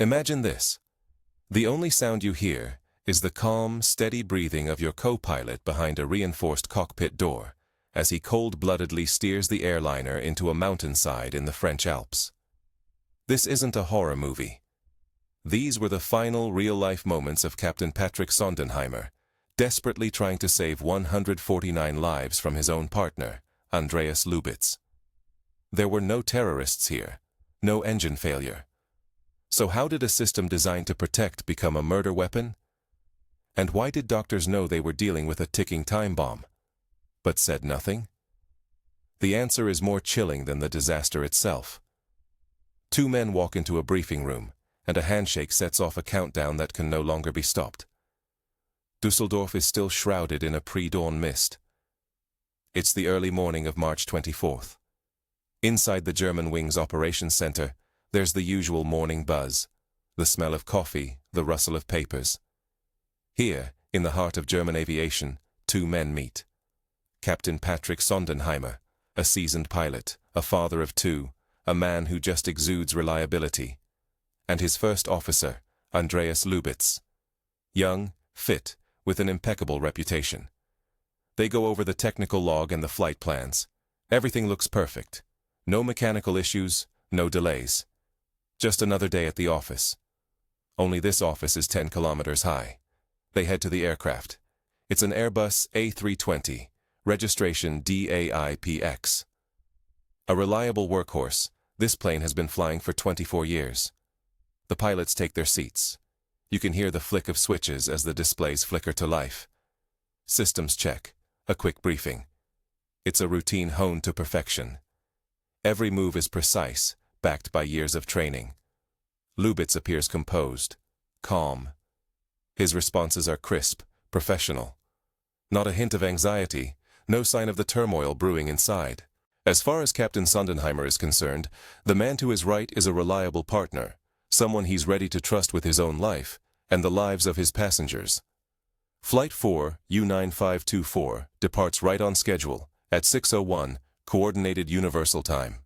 Imagine this. The only sound you hear is the calm, steady breathing of your co-pilot behind a reinforced cockpit door as he cold-bloodedly steers the airliner into a mountainside in the French Alps. This isn't a horror movie. These were the final real-life moments of Captain Patrick Sondenheimer, desperately trying to save 149 lives from his own partner, Andreas Lubitz. There were no terrorists here, no engine failure. So how did a system designed to protect become a murder weapon? And why did doctors know they were dealing with a ticking time bomb, but said nothing? The answer is more chilling than the disaster itself. Two men walk into a briefing room, and a handshake sets off a countdown that can no longer be stopped. Dusseldorf is still shrouded in a pre-dawn mist. It's the early morning of March 24th. Inside the German Wings Operations Center, there's the usual morning buzz, the smell of coffee, the rustle of papers. Here, in the heart of German aviation, two men meet. Captain Patrick Sondenheimer, a seasoned pilot, a father of two, a man who just exudes reliability, and his first officer, Andreas Lubitz. Young, fit, with an impeccable reputation. They go over the technical log and the flight plans. Everything looks perfect. No mechanical issues, no delays. Just another day at the office. Only this office is 10 kilometers high. They head to the aircraft. It's an Airbus A320, registration DAIPX. A reliable workhorse, this plane has been flying for 24 years. The pilots take their seats. You can hear the flick of switches as the displays flicker to life. Systems check, a quick briefing. It's a routine honed to perfection. Every move is precise, backed by years of training. Lubitz appears composed, calm. His responses are crisp, professional. Not a hint of anxiety, no sign of the turmoil brewing inside. As far as Captain Sondenheimer is concerned, the man to his right is a reliable partner, someone he's ready to trust with his own life and the lives of his passengers. Flight 4, U9524, departs right on schedule, at 6:01, Coordinated Universal Time.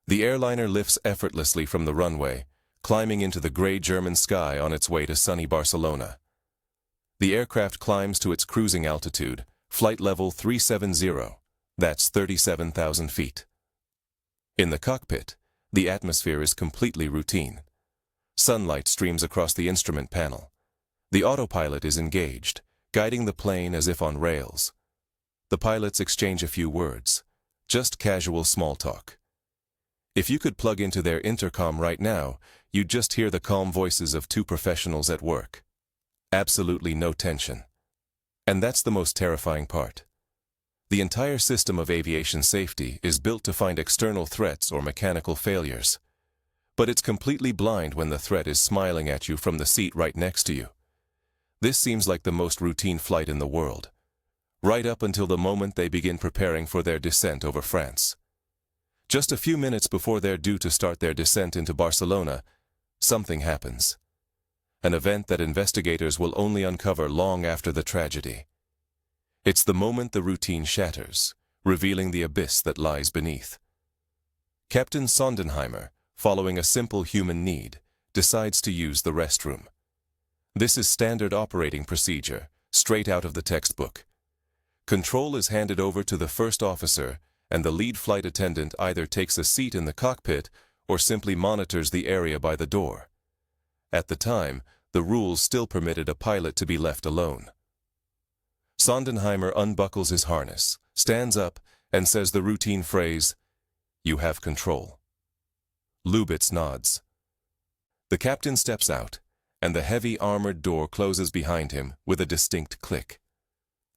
The airliner lifts effortlessly from the runway, climbing into the gray German sky on its way to sunny Barcelona. The aircraft climbs to its cruising altitude, flight level 370, that's 37,000 feet. In the cockpit, the atmosphere is completely routine. Sunlight streams across the instrument panel. The autopilot is engaged, guiding the plane as if on rails. The pilots exchange a few words, just casual small talk. If you could plug into their intercom right now, you'd just hear the calm voices of two professionals at work. Absolutely no tension. And that's the most terrifying part. The entire system of aviation safety is built to find external threats or mechanical failures. But it's completely blind when the threat is smiling at you from the seat right next to you. This seems like the most routine flight in the world, right up until the moment they begin preparing for their descent over France. Just a few minutes before they're due to start their descent into Barcelona, something happens. An event that investigators will only uncover long after the tragedy. It's the moment the routine shatters, revealing the abyss that lies beneath. Captain Sondenheimer, following a simple human need, decides to use the restroom. This is standard operating procedure, straight out of the textbook. Control is handed over to the first officer, and the lead flight attendant either takes a seat in the cockpit or simply monitors the area by the door. At the time, the rules still permitted a pilot to be left alone. Sondenheimer unbuckles his harness, stands up, and says the routine phrase, "You have control." Lubitz nods. The captain steps out, and the heavy armored door closes behind him with a distinct click.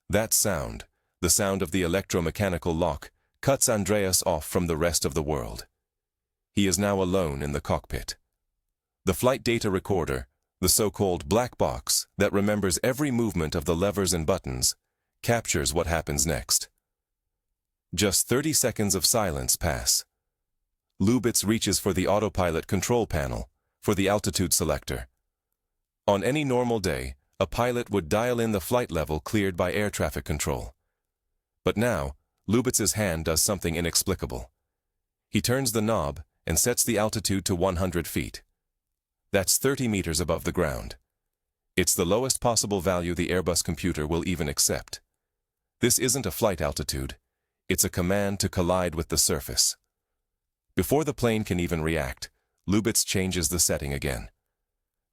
That sound, the sound of the electromechanical lock, cuts Andreas off from the rest of the world. He is now alone in the cockpit. The flight data recorder, the so-called black box that remembers every movement of the levers and buttons, captures what happens next. Just 30 seconds of silence pass. Lubitz reaches for the autopilot control panel, for the altitude selector. On any normal day, a pilot would dial in the flight level cleared by air traffic control. But now, Lubitz's hand does something inexplicable. He turns the knob and sets the altitude to 100 feet. That's 30 meters above the ground. It's the lowest possible value the Airbus computer will even accept. This isn't a flight altitude. It's a command to collide with the surface. Before the plane can even react, Lubitz changes the setting again.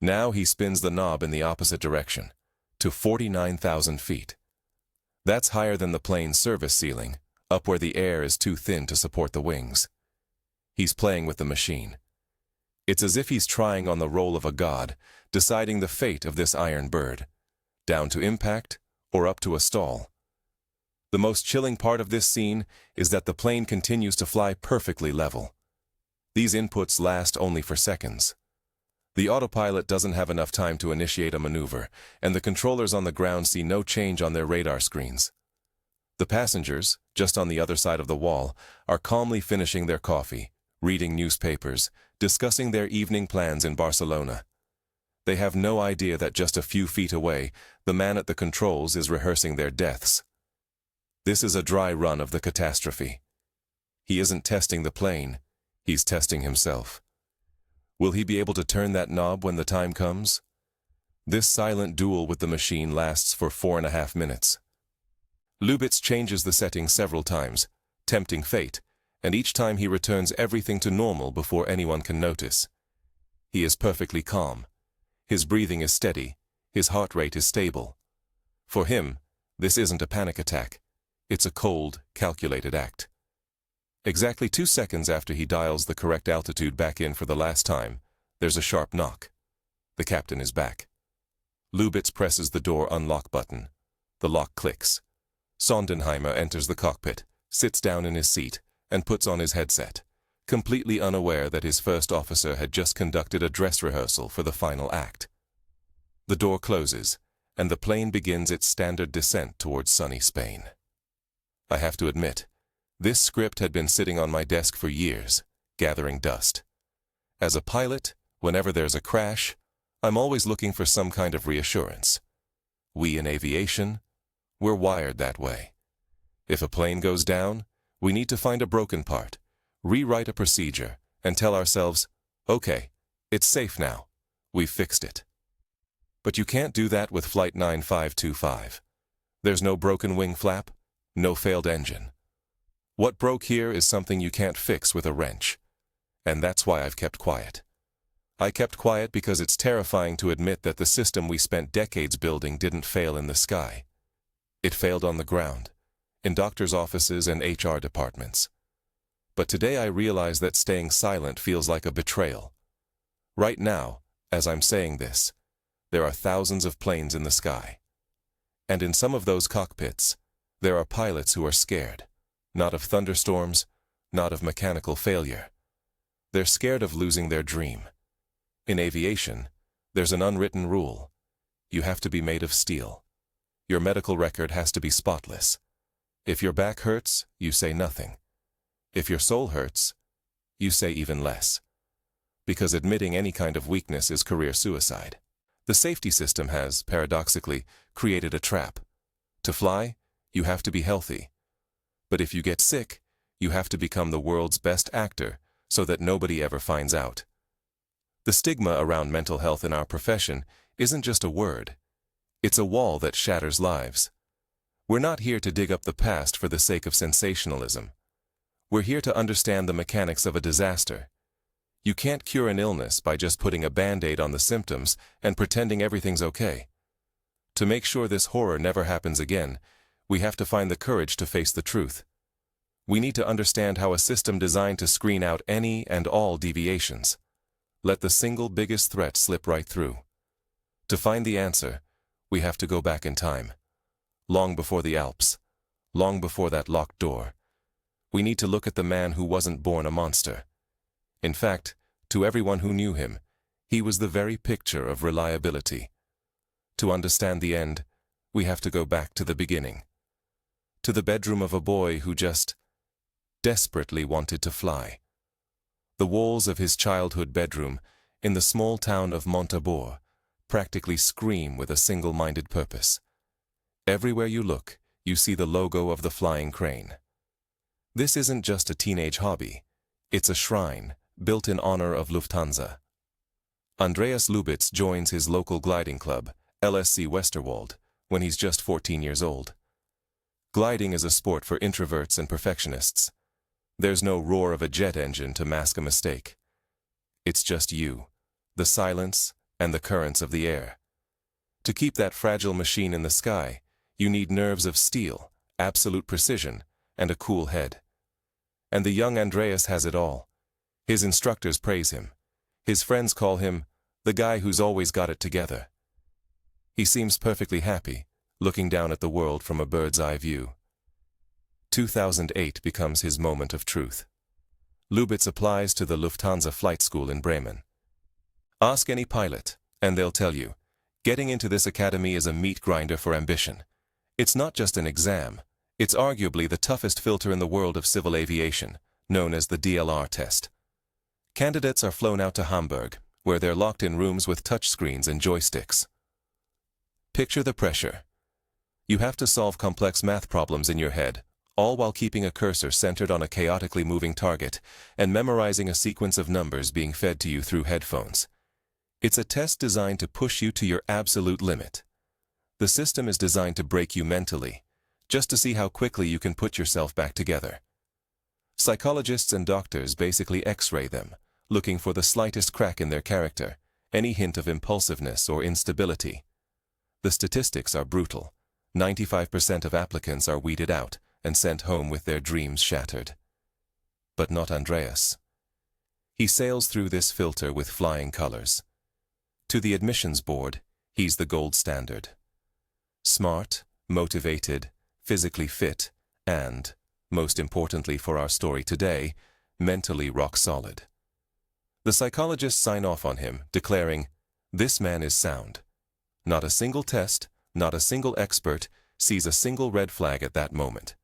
Now he spins the knob in the opposite direction, to 49,000 feet. That's higher than the plane's service ceiling, up where the air is too thin to support the wings. He's playing with the machine. It's as if he's trying on the role of a god, deciding the fate of this iron bird, down to impact or up to a stall. The most chilling part of this scene is that the plane continues to fly perfectly level. These inputs last only for seconds. The autopilot doesn't have enough time to initiate a maneuver, and the controllers on the ground see no change on their radar screens. The passengers, just on the other side of the wall, are calmly finishing their coffee, reading newspapers, discussing their evening plans in Barcelona. They have no idea that just a few feet away, the man at the controls is rehearsing their deaths. This is a dry run of the catastrophe. He isn't testing the plane, he's testing himself. Will he be able to turn that knob when the time comes? This silent duel with the machine lasts for 4.5 minutes. Lubitz changes the settings several times, tempting fate, and each time he returns everything to normal before anyone can notice. He is perfectly calm. His breathing is steady. His heart rate is stable. For him, this isn't a panic attack. It's a cold, calculated act. Exactly 2 seconds after he dials the correct altitude back in for the last time, there's a sharp knock. The captain is back. Lubitz presses the door unlock button. The lock clicks. Sondenheimer enters the cockpit, sits down in his seat, and puts on his headset, completely unaware that his first officer had just conducted a dress rehearsal for the final act. The door closes, and the plane begins its standard descent towards sunny Spain. I have to admit, this script had been sitting on my desk for years, gathering dust. As a pilot, whenever there's a crash, I'm always looking for some kind of reassurance. We in aviation, we're wired that way. If a plane goes down, we need to find a broken part, rewrite a procedure, and tell ourselves, okay, it's safe now, we've fixed it. But you can't do that with Flight 9525. There's no broken wing flap, no failed engine. What broke here is something you can't fix with a wrench. And that's why I've kept quiet. I kept quiet because it's terrifying to admit that the system we spent decades building didn't fail in the sky. It failed on the ground, in doctors' offices and HR departments. But today I realize that staying silent feels like a betrayal. Right now, as I'm saying this, there are thousands of planes in the sky. And in some of those cockpits, there are pilots who are scared. Not of thunderstorms, not of mechanical failure. They're scared of losing their dream. In aviation, there's an unwritten rule. You have to be made of steel. Your medical record has to be spotless. If your back hurts, you say nothing. If your soul hurts, you say even less. Because admitting any kind of weakness is career suicide. The safety system has, paradoxically, created a trap. To fly, you have to be healthy. But if you get sick, you have to become the world's best actor so that nobody ever finds out. The stigma around mental health in our profession isn't just a word. It's a wall that shatters lives. We're not here to dig up the past for the sake of sensationalism. We're here to understand the mechanics of a disaster. You can't cure an illness by just putting a Band-Aid on the symptoms and pretending everything's okay. To make sure this horror never happens again, we have to find the courage to face the truth. We need to understand how a system designed to screen out any and all deviations. Let the single biggest threat slip right through. To find the answer, we have to go back in time. Long before the Alps. Long before that locked door. We need to look at the man who wasn't born a monster. In fact, to everyone who knew him, he was the very picture of reliability. To understand the end, we have to go back to the beginning. To the bedroom of a boy who just desperately wanted to fly. The walls of his childhood bedroom in the small town of Montabaur practically scream with a single-minded purpose. Everywhere you look, you see the logo of the flying crane. This isn't just a teenage hobby. It's a shrine built in honor of Lufthansa. Andreas Lubitz joins his local gliding club, LSC Westerwald, when he's just 14 years old. Gliding is a sport for introverts and perfectionists. There's no roar of a jet engine to mask a mistake. It's just you, the silence, and the currents of the air. To keep that fragile machine in the sky, you need nerves of steel, absolute precision, and a cool head. And the young Andreas has it all. His instructors praise him. His friends call him the guy who's always got it together. He seems perfectly happy, looking down at the world from a bird's-eye view. 2008 becomes his moment of truth. Lubitz applies to the Lufthansa flight school in Bremen. Ask any pilot, and they'll tell you, getting into this academy is a meat grinder for ambition. It's not just an exam, it's arguably the toughest filter in the world of civil aviation, known as the DLR test. Candidates are flown out to Hamburg, where they're locked in rooms with touchscreens and joysticks. Picture the pressure. You have to solve complex math problems in your head, all while keeping a cursor centered on a chaotically moving target and memorizing a sequence of numbers being fed to you through headphones. It's a test designed to push you to your absolute limit. The system is designed to break you mentally, just to see how quickly you can put yourself back together. Psychologists and doctors basically X-ray them, looking for the slightest crack in their character, any hint of impulsiveness or instability. The statistics are brutal. 95% of applicants are weeded out and sent home with their dreams shattered. But not Andreas. He sails through this filter with flying colors. To the admissions board, he's the gold standard. Smart, motivated, physically fit, and, most importantly for our story today, mentally rock solid. The psychologists sign off on him, declaring, "This man is sound." Not a single test, not a single expert sees a single red flag at that moment.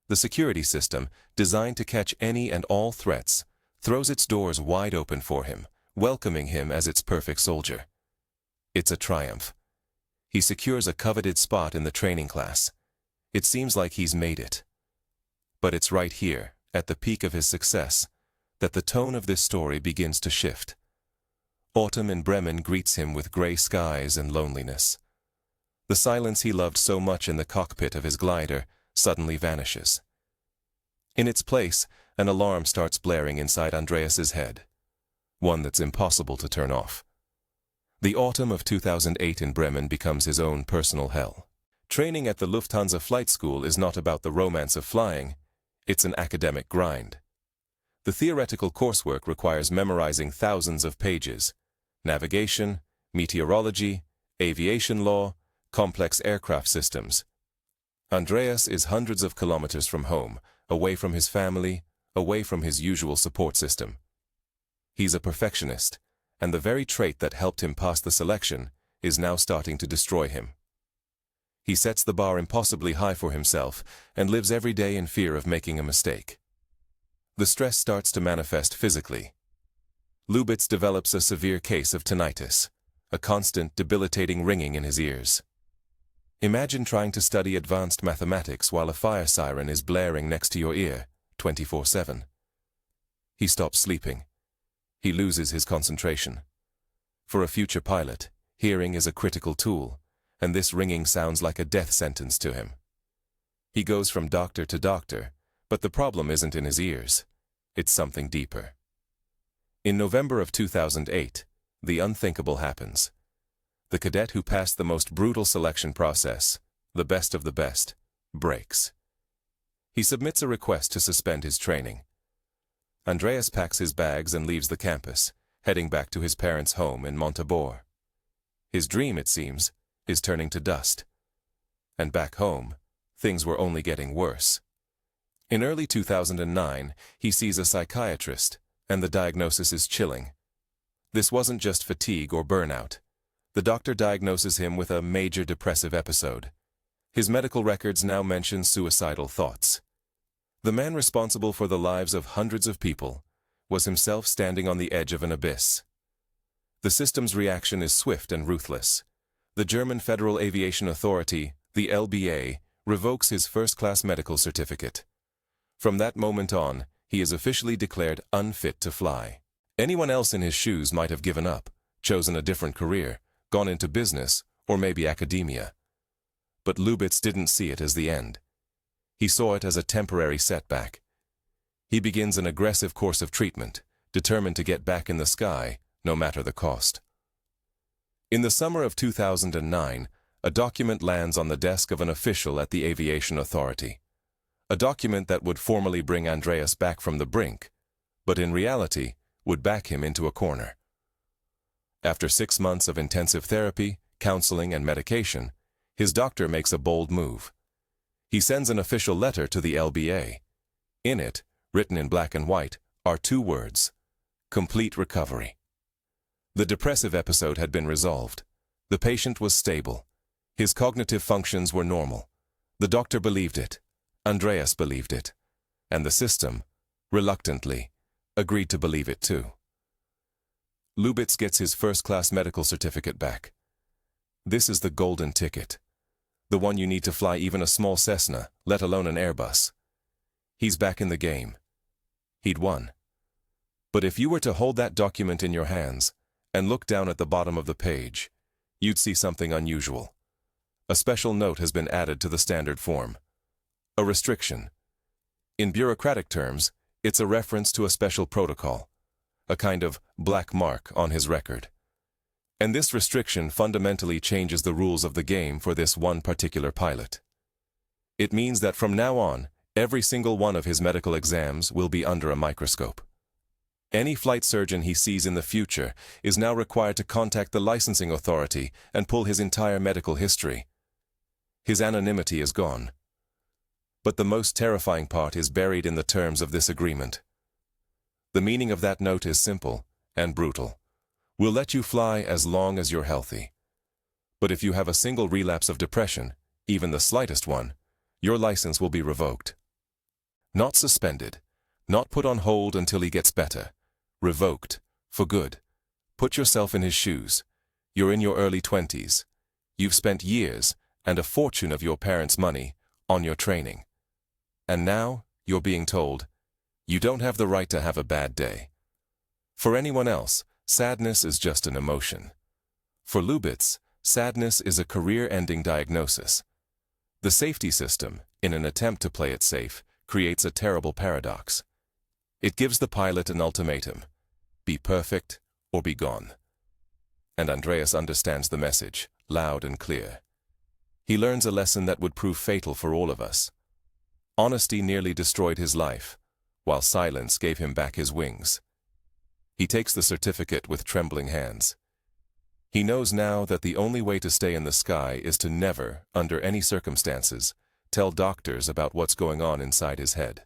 The security system, designed to catch any and all threats, throws its doors wide open for him, welcoming him as its perfect soldier. It's a triumph. He secures a coveted spot in the training class. It seems like he's made it. But it's right here, at the peak of his success, that the tone of this story begins to shift. Autumn in Bremen greets him with gray skies and loneliness. The silence he loved so much in the cockpit of his glider suddenly vanishes. In its place, an alarm starts blaring inside Andreas's head, one that's impossible to turn off. The autumn of 2008 in Bremen becomes his own personal hell. Training at the Lufthansa flight school is not about the romance of flying, it's an academic grind. The theoretical coursework requires memorizing thousands of pages: navigation, meteorology, aviation law, complex aircraft systems. Andreas is hundreds of kilometers from home, away from his family, away from his usual support system. He's a perfectionist, and the very trait that helped him pass the selection is now starting to destroy him. He sets the bar impossibly high for himself and lives every day in fear of making a mistake. The stress starts to manifest physically. Lubitz develops a severe case of tinnitus, a constant, debilitating ringing in his ears. Imagine trying to study advanced mathematics while a fire siren is blaring next to your ear, 24/7. He stops sleeping. He loses his concentration. For a future pilot, hearing is a critical tool, and this ringing sounds like a death sentence to him. He goes from doctor to doctor, but the problem isn't in his ears. It's something deeper. In November of 2008, the unthinkable happens. The cadet who passed the most brutal selection process, the best of the best, breaks. He submits a request to suspend his training. Andreas packs his bags and leaves the campus, heading back to his parents' home in Montabaur. His dream, it seems, is turning to dust. And back home, things were only getting worse. In early 2009, he sees a psychiatrist, and the diagnosis is chilling. This wasn't just fatigue or burnout. The doctor diagnoses him with a major depressive episode. His medical records now mention suicidal thoughts. The man responsible for the lives of hundreds of people was himself standing on the edge of an abyss. The system's reaction is swift and ruthless. The German Federal Aviation Authority, the LBA, revokes his first-class medical certificate. From that moment on, he is officially declared unfit to fly. Anyone else in his shoes might have given up, chosen a different career, gone into business, or maybe academia. But Lubitz didn't see it as the end. He saw it as a temporary setback. He begins an aggressive course of treatment, determined to get back in the sky, no matter the cost. In the summer of 2009, a document lands on the desk of an official at the Aviation Authority. A document that would formally bring Andreas back from the brink, but in reality would back him into a corner. After 6 months of intensive therapy, counseling, and medication, his doctor makes a bold move. He sends an official letter to the LBA. In it, written in black and white, are 2 words: complete recovery. The depressive episode had been resolved. The patient was stable. His cognitive functions were normal. The doctor believed it. Andreas believed it. And the system, reluctantly, agreed to believe it too. Lubitz gets his first-class medical certificate back. This is the golden ticket. The one you need to fly even a small Cessna, let alone an Airbus. He's back in the game. He'd won. But if you were to hold that document in your hands and look down at the bottom of the page, you'd see something unusual. A special note has been added to the standard form. A restriction. In bureaucratic terms, it's a reference to a special protocol, a kind of black mark on his record. And this restriction fundamentally changes the rules of the game for this one particular pilot. It means that from now on, every single one of his medical exams will be under a microscope. Any flight surgeon he sees in the future is now required to contact the licensing authority and pull his entire medical history. His anonymity is gone. But the most terrifying part is buried in the terms of this agreement. The meaning of that note is simple and brutal. We'll let you fly as long as you're healthy. But if you have a single relapse of depression, even the slightest one, your license will be revoked. Not suspended, not put on hold until he gets better. Revoked, for good. Put yourself in his shoes. You're in your early 20s. You've spent years and a fortune of your parents' money on your training. And now, you're being told, you don't have the right to have a bad day. For anyone else, sadness is just an emotion. For Lubitz, sadness is a career-ending diagnosis. The safety system, in an attempt to play it safe, creates a terrible paradox. It gives the pilot an ultimatum: be perfect or be gone. And Andreas understands the message, loud and clear. He learns a lesson that would prove fatal for all of us. Honesty nearly destroyed his life, while silence gave him back his wings. He takes the certificate with trembling hands. He knows now that the only way to stay in the sky is to never, under any circumstances, tell doctors about what's going on inside his head.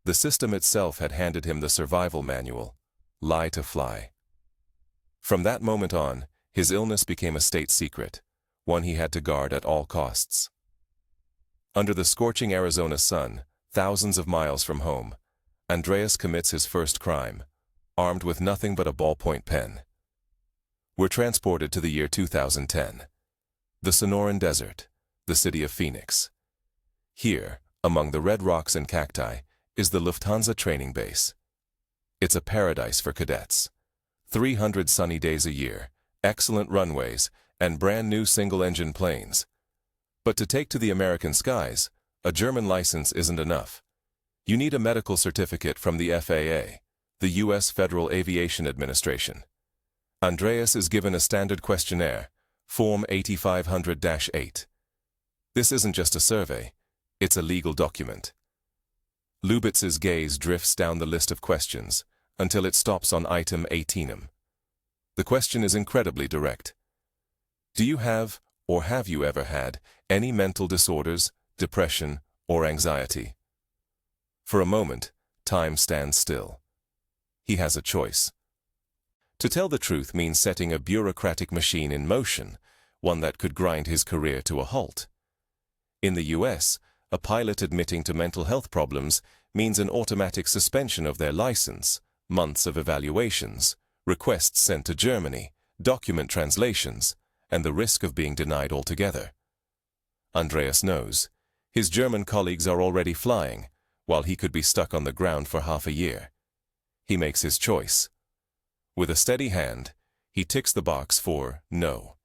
The system itself had handed him the survival manual: lie to fly. From that moment on, his illness became a state secret, one he had to guard at all costs. Under the scorching Arizona sun, thousands of miles from home, Andreas commits his first crime, armed with nothing but a ballpoint pen. We're transported to the year 2010. The Sonoran Desert, the city of Phoenix. Here, among the red rocks and cacti, is the Lufthansa training base. It's a paradise for cadets. 300 sunny days a year, excellent runways, and brand new single-engine planes. But to take to the American skies, a German license isn't enough. You need a medical certificate from the FAA, the U.S. Federal Aviation Administration. Andreas is given a standard questionnaire, Form 8500-8. This isn't just a survey, it's a legal document. Lubitz's gaze drifts down the list of questions until it stops on item 18. The question is incredibly direct. Do you have, or have you ever had, any mental disorders, depression, or anxiety? For a moment, time stands still. He has a choice. To tell the truth means setting a bureaucratic machine in motion, one that could grind his career to a halt. In the US, a pilot admitting to mental health problems means an automatic suspension of their license, months of evaluations, requests sent to Germany, document translations, and the risk of being denied altogether. Andreas knows. His German colleagues are already flying, while he could be stuck on the ground for half a year. He makes his choice. With a steady hand, He ticks the box for no.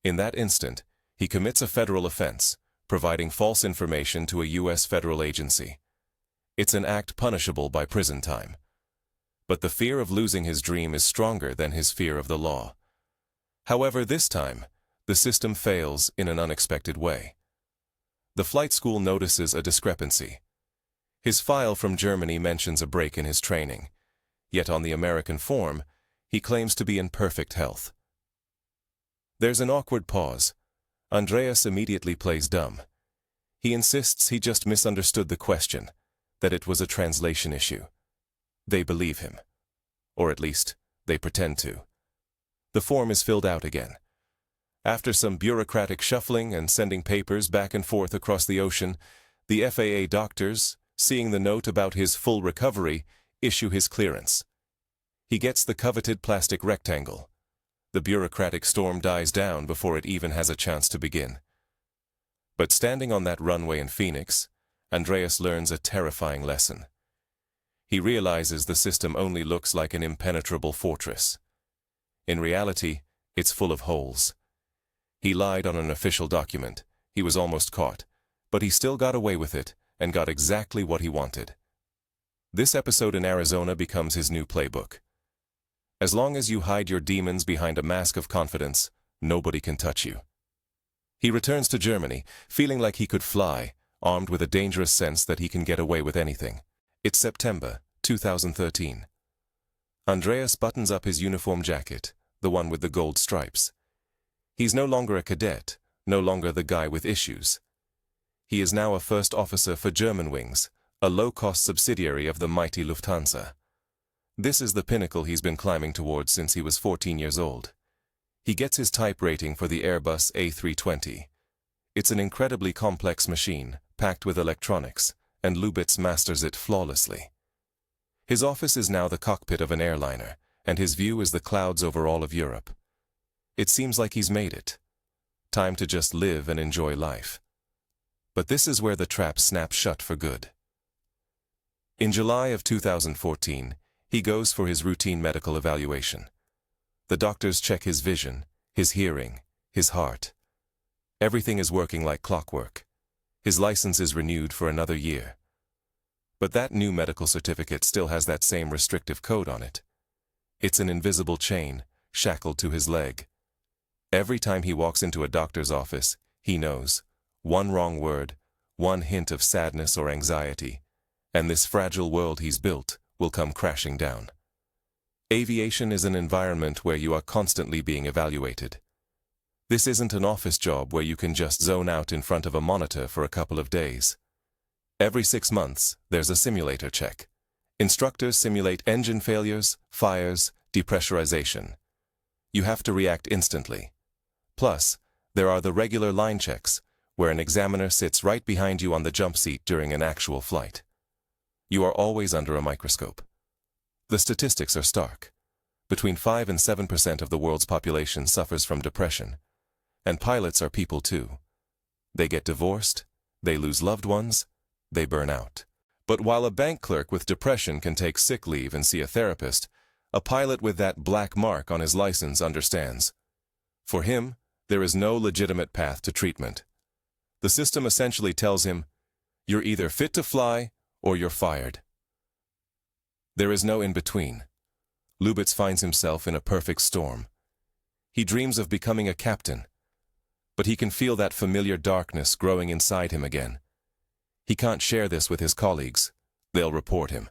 In that instant, he commits a federal offense, providing false information to a U.S. federal agency. It's an act punishable by prison time. But the fear of losing his dream is stronger than his fear of the law. However, this time, the system fails in an unexpected way. The flight school notices a discrepancy. His file from Germany mentions a break in his training, yet on the American form, he claims to be in perfect health. There's an awkward pause. Andreas immediately plays dumb. He insists he just misunderstood the question, that it was a translation issue. They believe him. Or at least, they pretend to. The form is filled out again. After some bureaucratic shuffling and sending papers back and forth across the ocean, the FAA doctors, seeing the note about his full recovery, issue his clearance. He gets the coveted plastic rectangle. The bureaucratic storm dies down before it even has a chance to begin. But standing on that runway in Phoenix, Andreas learns a terrifying lesson. He realizes the system only looks like an impenetrable fortress. In reality, it's full of holes. He lied on an official document. He was almost caught, but he still got away with it and got exactly what he wanted. This episode in Arizona becomes his new playbook. As long as you hide your demons behind a mask of confidence, nobody can touch you. He returns to Germany, feeling like he could fly, armed with a dangerous sense that he can get away with anything. It's September 2013. Andreas buttons up his uniform jacket, the one with the gold stripes. He's no longer a cadet, no longer the guy with issues. He is now a first officer for Germanwings, a low-cost subsidiary of the mighty Lufthansa. This is the pinnacle he's been climbing towards since he was 14 years old. He gets his type rating for the Airbus A320. It's an incredibly complex machine, packed with electronics, and Lubitz masters it flawlessly. His office is now the cockpit of an airliner, and his view is the clouds over all of Europe. It seems like he's made it. Time to just live and enjoy life. But this is where the trap snaps shut for good. In July of 2014, he goes for his routine medical evaluation. The doctors check his vision, his hearing, his heart. Everything is working like clockwork. His license is renewed for another year. But that new medical certificate still has that same restrictive code on it. It's an invisible chain, shackled to his leg. Every time he walks into a doctor's office, he knows, one wrong word, one hint of sadness or anxiety, and this fragile world he's built will come crashing down. Aviation is an environment where you are constantly being evaluated. This isn't an office job where you can just zone out in front of a monitor for a couple of days. Every 6 months, there's a simulator check. Instructors simulate engine failures, fires, depressurization. You have to react instantly. Plus, there are the regular line checks, where an examiner sits right behind you on the jump seat during an actual flight. You are always under a microscope. The statistics are stark. Between 5 and 7% of the world's population suffers from depression. And pilots are people too. They get divorced, they lose loved ones, they burn out. But while a bank clerk with depression can take sick leave and see a therapist, a pilot with that black mark on his license understands. For him, there is no legitimate path to treatment. The system essentially tells him, you're either fit to fly or you're fired. There is no in-between. Lubitz finds himself in a perfect storm. He dreams of becoming a captain, but he can feel that familiar darkness growing inside him again. He can't share this with his colleagues. They'll report him.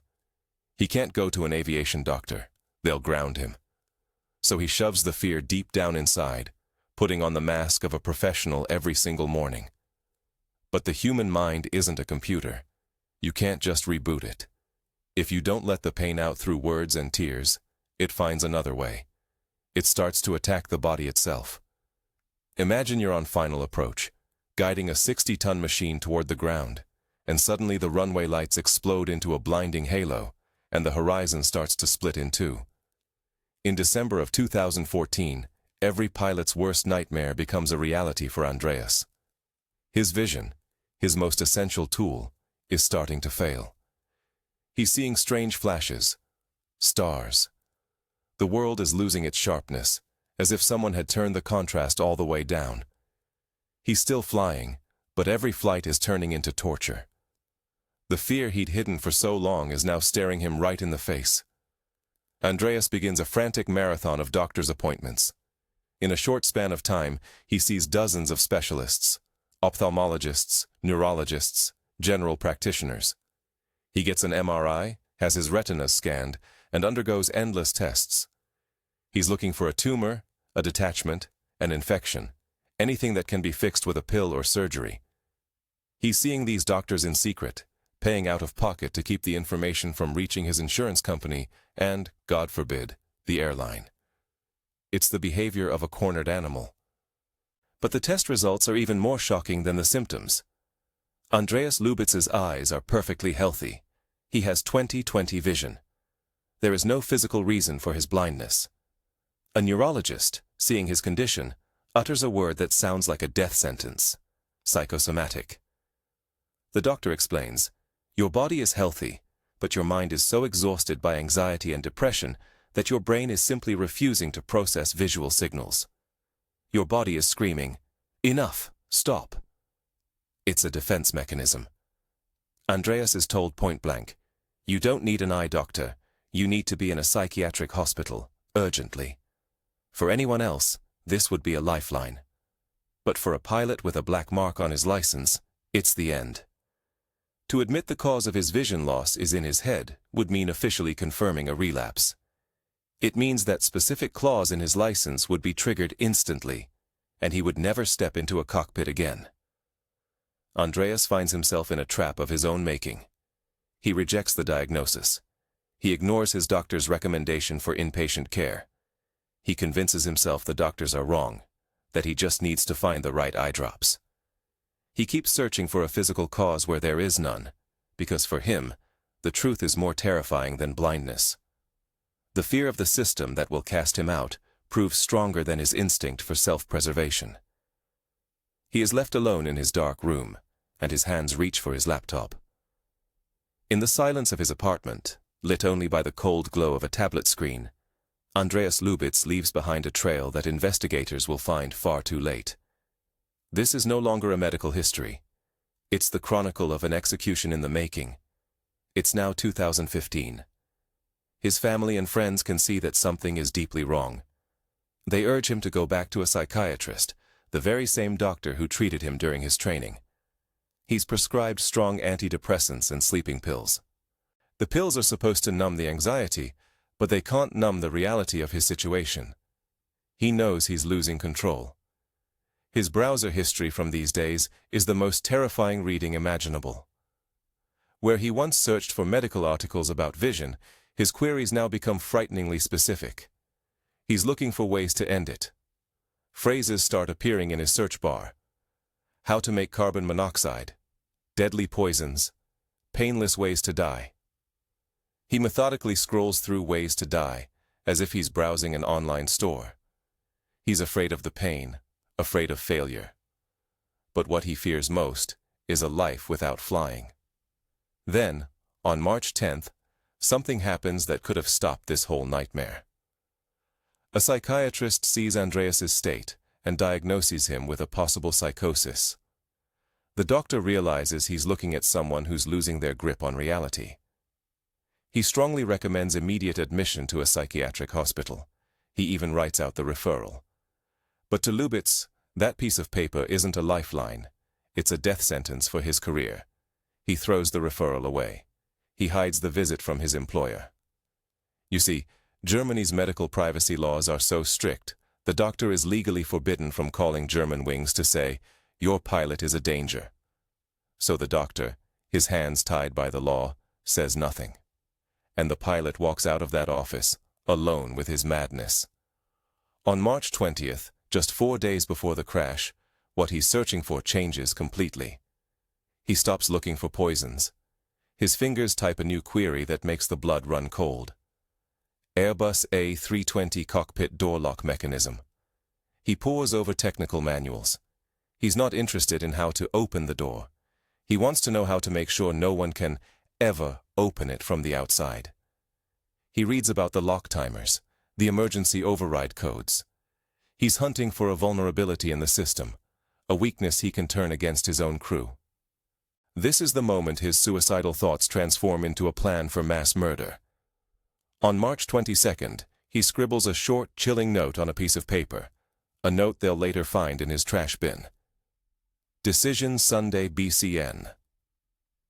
He can't go to an aviation doctor. They'll ground him. So he shoves the fear deep down inside, putting on the mask of a professional every single morning. But the human mind isn't a computer. You can't just reboot it. If you don't let the pain out through words and tears, it finds another way. It starts to attack the body itself. Imagine you're on final approach, guiding a 60-ton machine toward the ground, and suddenly the runway lights explode into a blinding halo, and the horizon starts to split in two. In December of 2014, every pilot's worst nightmare becomes a reality for Andreas. His vision, his most essential tool, is starting to fail. He's seeing strange flashes, stars. The world is losing its sharpness, as if someone had turned the contrast all the way down. He's still flying, but every flight is turning into torture. The fear he'd hidden for so long is now staring him right in the face. Andreas begins a frantic marathon of doctor's appointments. In a short span of time, he sees dozens of specialists, ophthalmologists, neurologists, general practitioners. He gets an MRI, has his retinas scanned, and undergoes endless tests. He's looking for a tumor, a detachment, an infection, anything that can be fixed with a pill or surgery. He's seeing these doctors in secret, paying out of pocket to keep the information from reaching his insurance company and, God forbid, the airline. It's the behavior of a cornered animal. But the test results are even more shocking than the symptoms. Andreas Lubitz's eyes are perfectly healthy. He has 20/20 vision. There is no physical reason for his blindness. A neurologist, seeing his condition, utters a word that sounds like a death sentence: psychosomatic. The doctor explains, "Your body is healthy, but your mind is so exhausted by anxiety and depression that your brain is simply refusing to process visual signals. Your body is screaming, 'Enough, stop.' It's a defense mechanism." Andreas is told point blank, "You don't need an eye doctor, you need to be in a psychiatric hospital, urgently." For anyone else, this would be a lifeline. But for a pilot with a black mark on his license, it's the end. To admit the cause of his vision loss is in his head would mean officially confirming a relapse. It means that specific clause in his license would be triggered instantly, and he would never step into a cockpit again. Andreas finds himself in a trap of his own making. He rejects the diagnosis. He ignores his doctor's recommendation for inpatient care. He convinces himself the doctors are wrong, that he just needs to find the right eye drops. He keeps searching for a physical cause where there is none, because for him, the truth is more terrifying than blindness. The fear of the system that will cast him out proves stronger than his instinct for self-preservation. He is left alone in his dark room, and his hands reach for his laptop. In the silence of his apartment, lit only by the cold glow of a tablet screen, Andreas Lubitz leaves behind a trail that investigators will find far too late. This is no longer a medical history. It's the chronicle of an execution in the making. It's now 2015. His family and friends can see that something is deeply wrong. They urge him to go back to a psychiatrist, the very same doctor who treated him during his training. He's prescribed strong antidepressants and sleeping pills. The pills are supposed to numb the anxiety, but they can't numb the reality of his situation. He knows he's losing control. His browser history from these days is the most terrifying reading imaginable. Where he once searched for medical articles about vision, his queries now become frighteningly specific. He's looking for ways to end it. Phrases start appearing in his search bar. How to make carbon monoxide, deadly poisons, painless ways to die. He methodically scrolls through ways to die, as if he's browsing an online store. He's afraid of the pain, afraid of failure. But what he fears most is a life without flying. Then, on March 10th, something happens that could have stopped this whole nightmare. A psychiatrist sees Andreas's state and diagnoses him with a possible psychosis. The doctor realizes he's looking at someone who's losing their grip on reality. He strongly recommends immediate admission to a psychiatric hospital. He even writes out the referral. But to Lubitz, that piece of paper isn't a lifeline. It's a death sentence for his career. He throws the referral away. He hides the visit from his employer. You see, Germany's medical privacy laws are so strict, the doctor is legally forbidden from calling Germanwings to say, "Your pilot is a danger." So the doctor, his hands tied by the law, says nothing. And the pilot walks out of that office, alone with his madness. On March 20th, just 4 days before the crash, what he's searching for changes completely. He stops looking for poisons. His fingers type a new query that makes the blood run cold. Airbus A320 cockpit door lock mechanism. He pores over technical manuals. He's not interested in how to open the door. He wants to know how to make sure no one can ever open it from the outside. He reads about the lock timers, the emergency override codes. He's hunting for a vulnerability in the system, a weakness he can turn against his own crew. This is the moment his suicidal thoughts transform into a plan for mass murder. On March 22nd, he scribbles a short, chilling note on a piece of paper, a note they'll later find in his trash bin. Decision Sunday BCN.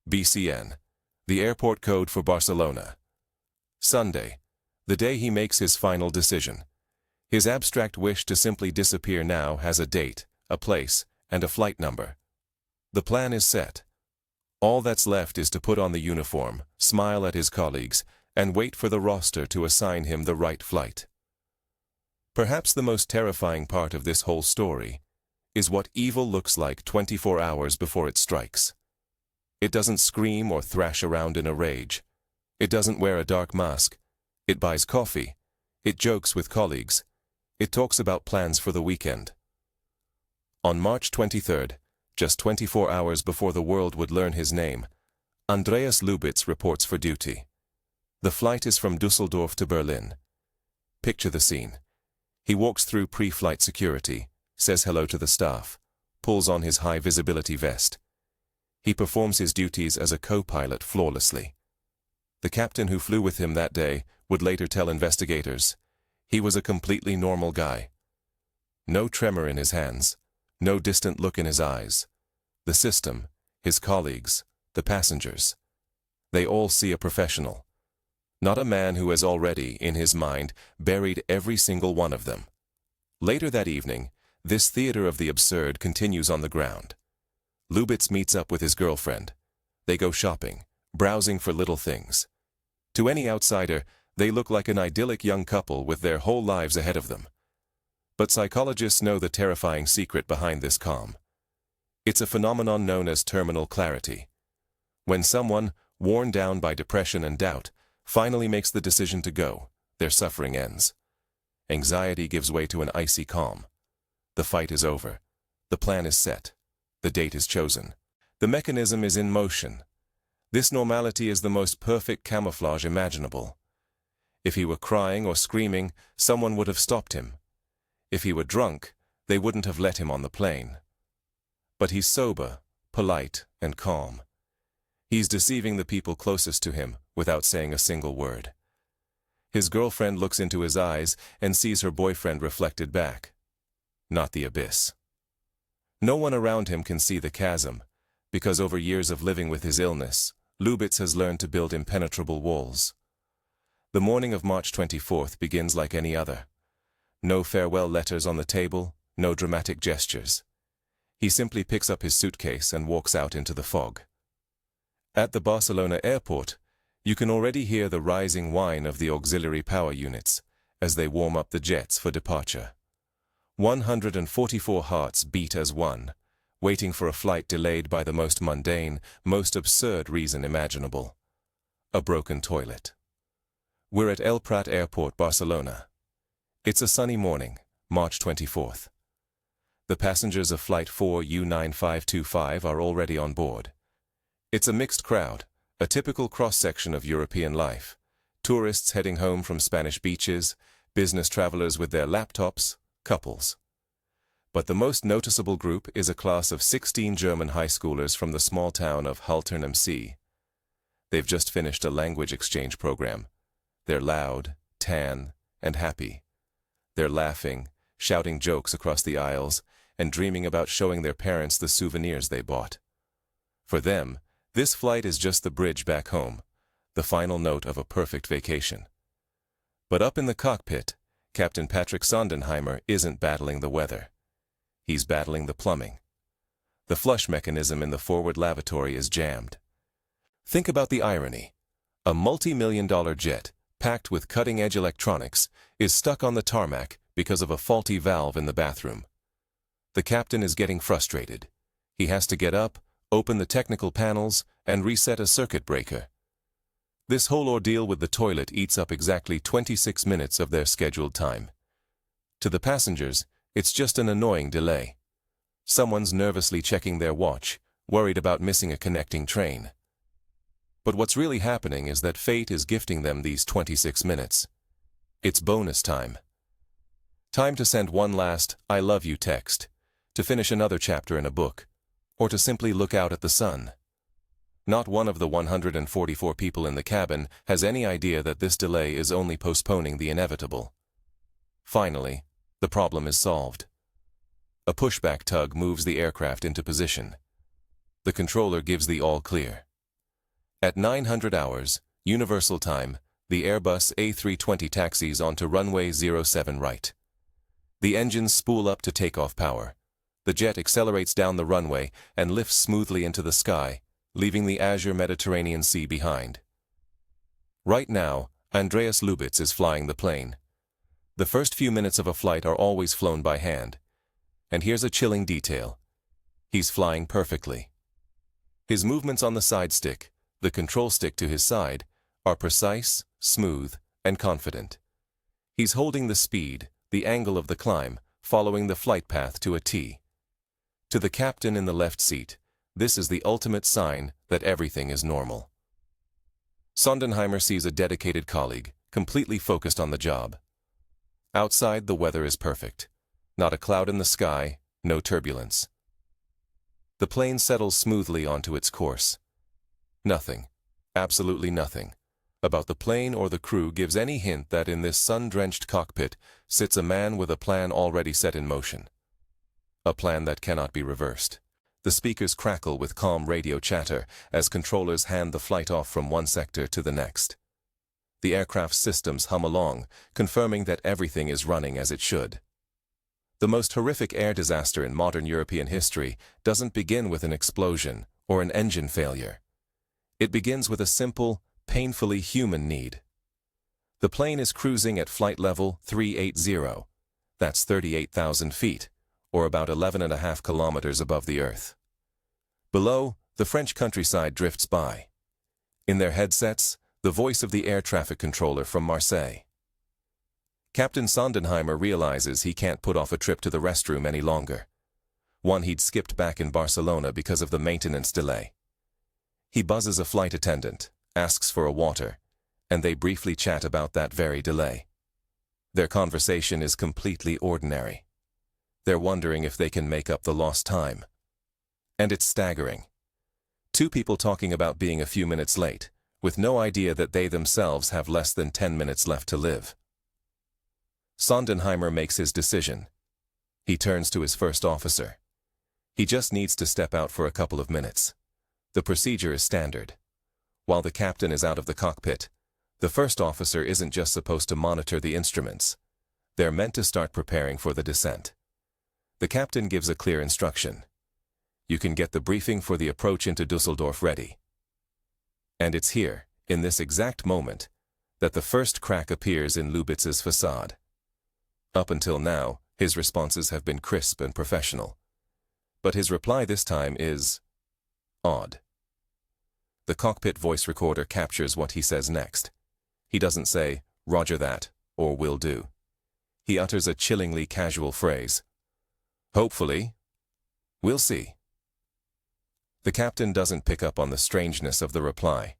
BCN, the airport code for Barcelona. Sunday, the day he makes his final decision. His abstract wish to simply disappear now has a date, a place, and a flight number. The plan is set. All that's left is to put on the uniform, smile at his colleagues, and wait for the roster to assign him the right flight. Perhaps the most terrifying part of this whole story is what evil looks like 24 hours before it strikes. It doesn't scream or thrash around in a rage. It doesn't wear a dark mask. It buys coffee. It jokes with colleagues. It talks about plans for the weekend. On March 23rd, just 24 hours before the world would learn his name, Andreas Lubitz reports for duty. The flight is from Düsseldorf to Berlin. Picture the scene. He walks through pre-flight security, says hello to the staff, pulls on his high-visibility vest. He performs his duties as a co-pilot flawlessly. The captain who flew with him that day would later tell investigators he was a completely normal guy. No tremor in his hands, no distant look in his eyes. The system, his colleagues, the passengers, they all see a professional. Not a man who has already, in his mind, buried every single one of them. Later that evening, this theater of the absurd continues on the ground. Lubitz meets up with his girlfriend. They go shopping, browsing for little things. To any outsider, they look like an idyllic young couple with their whole lives ahead of them. But psychologists know the terrifying secret behind this calm. It's a phenomenon known as terminal clarity. When someone, worn down by depression and doubt, finally makes the decision to go, their suffering ends. Anxiety gives way to an icy calm. The fight is over. The plan is set. The date is chosen. The mechanism is in motion. This normality is the most perfect camouflage imaginable. If he were crying or screaming, someone would have stopped him. If he were drunk, they wouldn't have let him on the plane. But he's sober, polite, and calm. He's deceiving the people closest to him without saying a single word. His girlfriend looks into his eyes and sees her boyfriend reflected back. Not the abyss. No one around him can see the chasm, because over years of living with his illness, Lubitz has learned to build impenetrable walls. The morning of March 24th begins like any other. No farewell letters on the table, no dramatic gestures. He simply picks up his suitcase and walks out into the fog. At the Barcelona airport, you can already hear the rising whine of the auxiliary power units as they warm up the jets for departure. 144 hearts beat as one, waiting for a flight delayed by the most mundane, most absurd reason imaginable: a broken toilet. We're at El Prat Airport, Barcelona. It's a sunny morning, March 24th. The passengers of Flight 4 U9525 are already on board. It's a mixed crowd, a typical cross-section of European life. Tourists heading home from Spanish beaches, business travelers with their laptops, couples. But the most noticeable group is a class of 16 German high schoolers from the small town of Haltern am See. They've just finished a language exchange program. They're loud, tan, and happy. They're laughing, shouting jokes across the aisles, and dreaming about showing their parents the souvenirs they bought. For them, this flight is just the bridge back home, the final note of a perfect vacation. But up in the cockpit, Captain Patrick Sondenheimer isn't battling the weather. He's battling the plumbing. The flush mechanism in the forward lavatory is jammed. Think about the irony. A multi-million-dollar jet, packed with cutting-edge electronics, is stuck on the tarmac because of a faulty valve in the bathroom. The captain is getting frustrated. He has to get up, open the technical panels, and reset a circuit breaker. This whole ordeal with the toilet eats up exactly 26 minutes of their scheduled time. To the passengers, it's just an annoying delay. Someone's nervously checking their watch, worried about missing a connecting train. But what's really happening is that fate is gifting them these 26 minutes. It's bonus time. Time to send one last "I love you" text, to finish another chapter in a book, or to simply look out at the sun. Not one of the 144 people in the cabin has any idea that this delay is only postponing the inevitable. Finally, the problem is solved. A pushback tug moves the aircraft into position. The controller gives the all clear. At 900 hours, Universal Time, the Airbus A320 taxis onto runway 07 right. The engines spool up to takeoff power. The jet accelerates down the runway and lifts smoothly into the sky, leaving the azure Mediterranean Sea behind. Right now, Andreas Lubitz is flying the plane. The first few minutes of a flight are always flown by hand. And here's a chilling detail. He's flying perfectly. His movements on the side stick, the control stick to his side, are precise, smooth, and confident. He's holding the speed, the angle of the climb, following the flight path to a T. To the captain in the left seat, this is the ultimate sign that everything is normal. Sondenheimer sees a dedicated colleague, completely focused on the job. Outside, the weather is perfect. Not a cloud in the sky, no turbulence. The plane settles smoothly onto its course. Nothing, absolutely nothing, about the plane or the crew gives any hint that in this sun-drenched cockpit sits a man with a plan already set in motion. A plan that cannot be reversed. The speakers crackle with calm radio chatter as controllers hand the flight off from one sector to the next. The aircraft's systems hum along, confirming that everything is running as it should. The most horrific air disaster in modern European history doesn't begin with an explosion or an engine failure. It begins with a simple, painfully human need. The plane is cruising at flight level 380. That's 38,000 feet, or about 11.5 kilometers above the Earth. Below, the French countryside drifts by. In their headsets, the voice of the air traffic controller from Marseille. Captain Sondenheimer realizes he can't put off a trip to the restroom any longer. One he'd skipped back in Barcelona because of the maintenance delay. He buzzes a flight attendant, asks for a water, and they briefly chat about that very delay. Their conversation is completely ordinary. They're wondering if they can make up the lost time. And it's staggering. Two people talking about being a few minutes late, with no idea that they themselves have less than 10 minutes left to live. Sondenheimer makes his decision. He turns to his first officer. He just needs to step out for a couple of minutes. The procedure is standard. While the captain is out of the cockpit, the first officer isn't just supposed to monitor the instruments. They're meant to start preparing for the descent. The captain gives a clear instruction. You can get the briefing for the approach into Düsseldorf ready. And it's here, in this exact moment, that the first crack appears in Lubitz's facade. Up until now, his responses have been crisp and professional. But his reply this time is odd. The cockpit voice recorder captures what he says next. He doesn't say, "Roger that," or "will do." He utters a chillingly casual phrase. "Hopefully. We'll see." The captain doesn't pick up on the strangeness of the reply.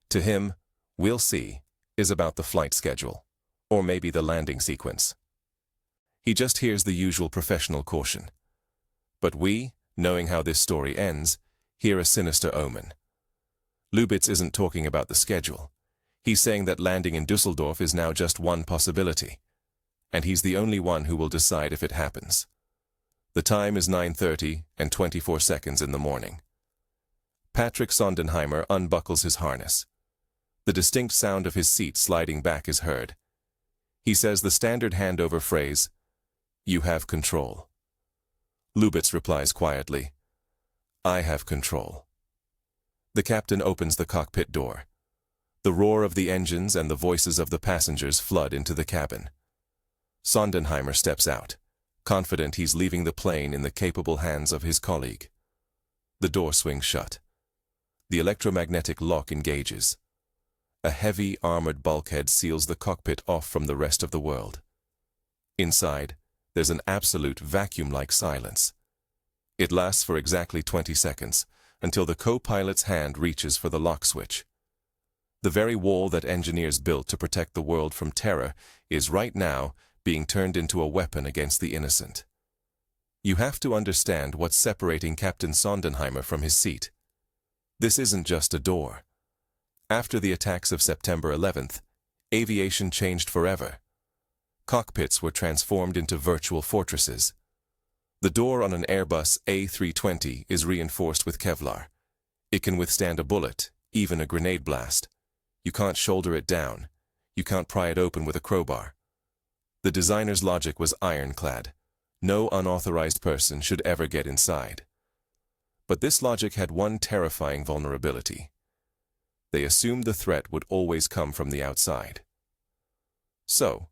To him, "we'll see" is about the flight schedule, or maybe the landing sequence. He just hears the usual professional caution. But we, knowing how this story ends, hear a sinister omen. Lubitz isn't talking about the schedule. He's saying that landing in Düsseldorf is now just one possibility. And he's the only one who will decide if it happens. The time is 9:30 and 24 seconds in the morning. Patrick Sondenheimer unbuckles his harness. The distinct sound of his seat sliding back is heard. He says the standard handover phrase, "You have control." Lubitz replies quietly, "I have control." The captain opens the cockpit door. The roar of the engines and the voices of the passengers flood into the cabin. Sondenheimer steps out, confident he's leaving the plane in the capable hands of his colleague. The door swings shut. The electromagnetic lock engages. A heavy, armored bulkhead seals the cockpit off from the rest of the world. Inside, there's an absolute vacuum-like silence. It lasts for exactly 20 seconds, until the co-pilot's hand reaches for the lock switch. The very wall that engineers built to protect the world from terror is right now being turned into a weapon against the innocent. You have to understand what's separating Captain Sondenheimer from his seat. This isn't just a door. After the attacks of September 11th, aviation changed forever. Cockpits were transformed into virtual fortresses. The door on an Airbus A320 is reinforced with Kevlar. It can withstand a bullet, even a grenade blast. You can't shoulder it down. You can't pry it open with a crowbar. The designer's logic was ironclad. No unauthorized person should ever get inside. But this logic had one terrifying vulnerability. They assumed the threat would always come from the outside. So,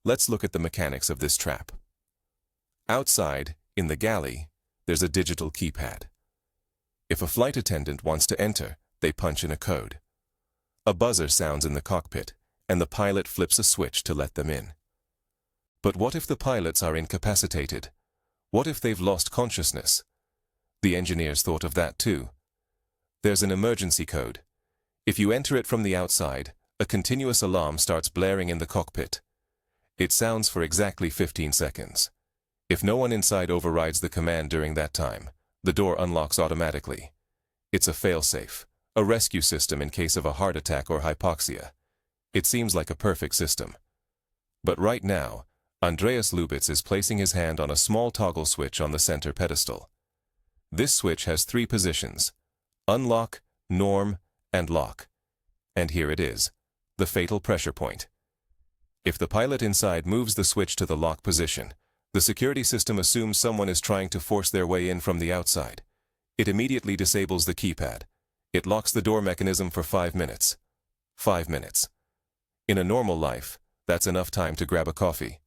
let's look at the mechanics of this trap. Outside, in the galley, there's a digital keypad. If a flight attendant wants to enter, they punch in a code. A buzzer sounds in the cockpit, and the pilot flips a switch to let them in. But what if the pilots are incapacitated? What if they've lost consciousness? The engineers thought of that too. There's an emergency code. If you enter it from the outside, a continuous alarm starts blaring in the cockpit. It sounds for exactly 15 seconds. If no one inside overrides the command during that time, the door unlocks automatically. It's a failsafe, a rescue system in case of a heart attack or hypoxia. It seems like a perfect system. But right now, Andreas Lubitz is placing his hand on a small toggle switch on the center pedestal. This switch has 3 positions: unlock, norm, and lock. And here it is, the fatal pressure point. If the pilot inside moves the switch to the lock position, the security system assumes someone is trying to force their way in from the outside. It immediately disables the keypad. It locks the door mechanism for 5 minutes. 5 minutes. In a normal life, that's enough time to grab a coffee.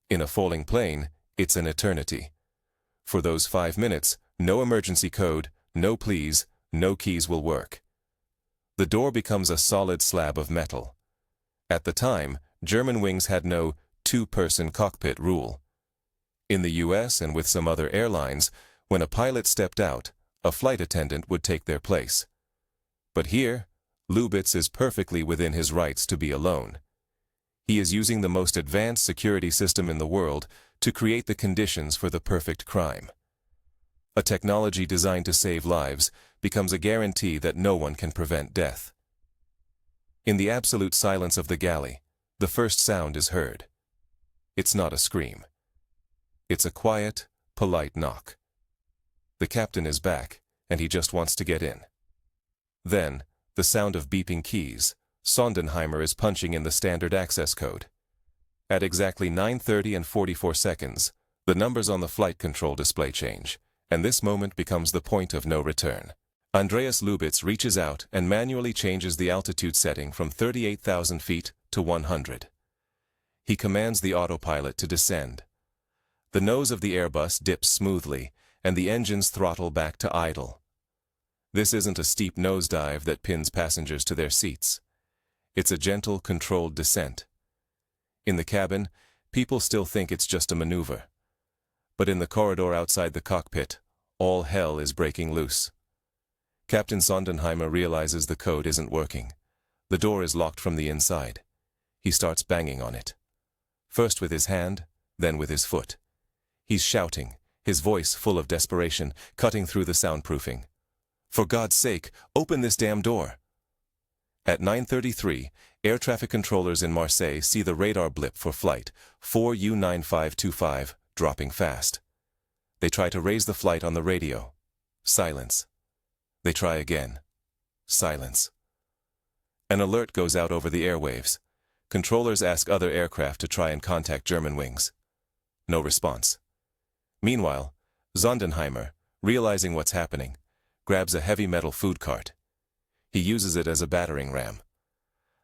In a falling plane, it's an eternity. For those 5 minutes, no emergency code, no please, no keys will work. The door becomes a solid slab of metal. At the time, German wings had no two-person cockpit rule. In the US and with some other airlines, when a pilot stepped out, a flight attendant would take their place. But here, Lubitz is perfectly within his rights to be alone. He is using the most advanced security system in the world to create the conditions for the perfect crime. A technology designed to save lives becomes a guarantee that no one can prevent death. In the absolute silence of the galley, the first sound is heard. It's not a scream. It's a quiet, polite knock. The captain is back, and he just wants to get in. Then, the sound of beeping keys. Sondenheimer is punching in the standard access code. At exactly 9:30 and 44 seconds, the numbers on the flight control display change, and this moment becomes the point of no return. Andreas Lubitz reaches out and manually changes the altitude setting from 38,000 feet to 100. He commands the autopilot to descend. The nose of the Airbus dips smoothly, and the engines throttle back to idle. This isn't a steep nosedive that pins passengers to their seats. It's a gentle, controlled descent. In the cabin, people still think it's just a maneuver. But in the corridor outside the cockpit, all hell is breaking loose. Captain Sondenheimer realizes the code isn't working. The door is locked from the inside. He starts banging on it. First with his hand, then with his foot. He's shouting, his voice full of desperation, cutting through the soundproofing. For God's sake, open this damn door! At 9:33, air traffic controllers in Marseille see the radar blip for flight 4U9525 dropping fast. They try to raise the flight on the radio. Silence. They try again. Silence. An alert goes out over the airwaves. Controllers ask other aircraft to try and contact German wings. No response. Meanwhile, Sondenheimer, realizing what's happening, grabs a heavy metal food cart. He uses it as a battering ram.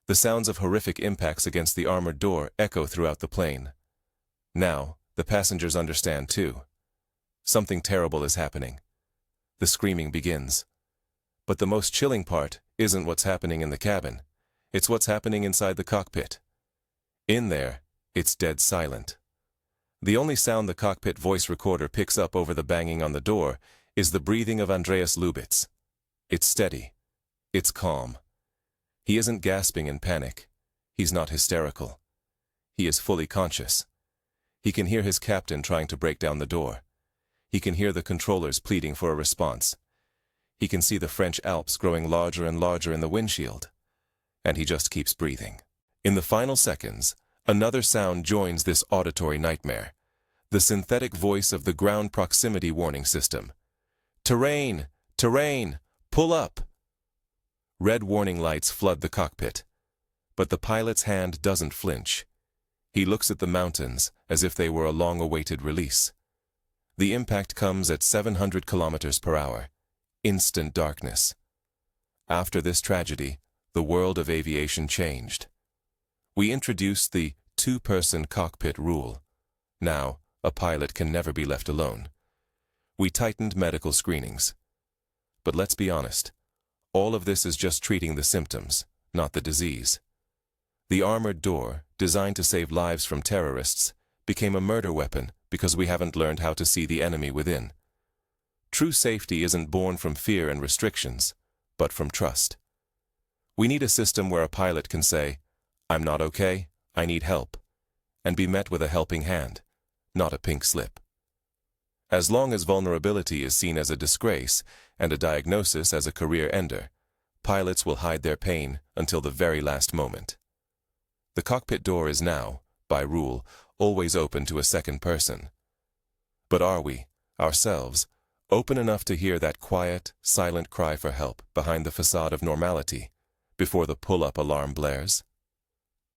The sounds of horrific impacts against the armored door echo throughout the plane. Now, the passengers understand too. Something terrible is happening. The screaming begins. But the most chilling part isn't what's happening in the cabin. It's what's happening inside the cockpit. In there, it's dead silent. The only sound the cockpit voice recorder picks up over the banging on the door is the breathing of Andreas Lubitz. It's steady. It's calm. He isn't gasping in panic. He's not hysterical. He is fully conscious. He can hear his captain trying to break down the door. He can hear the controllers pleading for a response. He can see the French Alps growing larger and larger in the windshield. And he just keeps breathing. In the final seconds, another sound joins this auditory nightmare. The synthetic voice of the ground proximity warning system. Terrain! Terrain! Pull up! Red warning lights flood the cockpit. But the pilot's hand doesn't flinch. He looks at the mountains as if they were a long-awaited release. The impact comes at 700 kilometers per hour. Instant darkness. After this tragedy, the world of aviation changed. We introduced the two-person cockpit rule. Now, a pilot can never be left alone. We tightened medical screenings. But let's be honest, all of this is just treating the symptoms, not the disease. The armored door, designed to save lives from terrorists, became a murder weapon because we haven't learned how to see the enemy within. True safety isn't born from fear and restrictions, but from trust. We need a system where a pilot can say, "I'm not okay, I need help," and be met with a helping hand, not a pink slip. As long as vulnerability is seen as a disgrace and a diagnosis as a career ender, pilots will hide their pain until the very last moment. The cockpit door is now, by rule, always open to a second person. But are we, ourselves, open enough to hear that quiet, silent cry for help behind the facade of normality, before the pull-up alarm blares?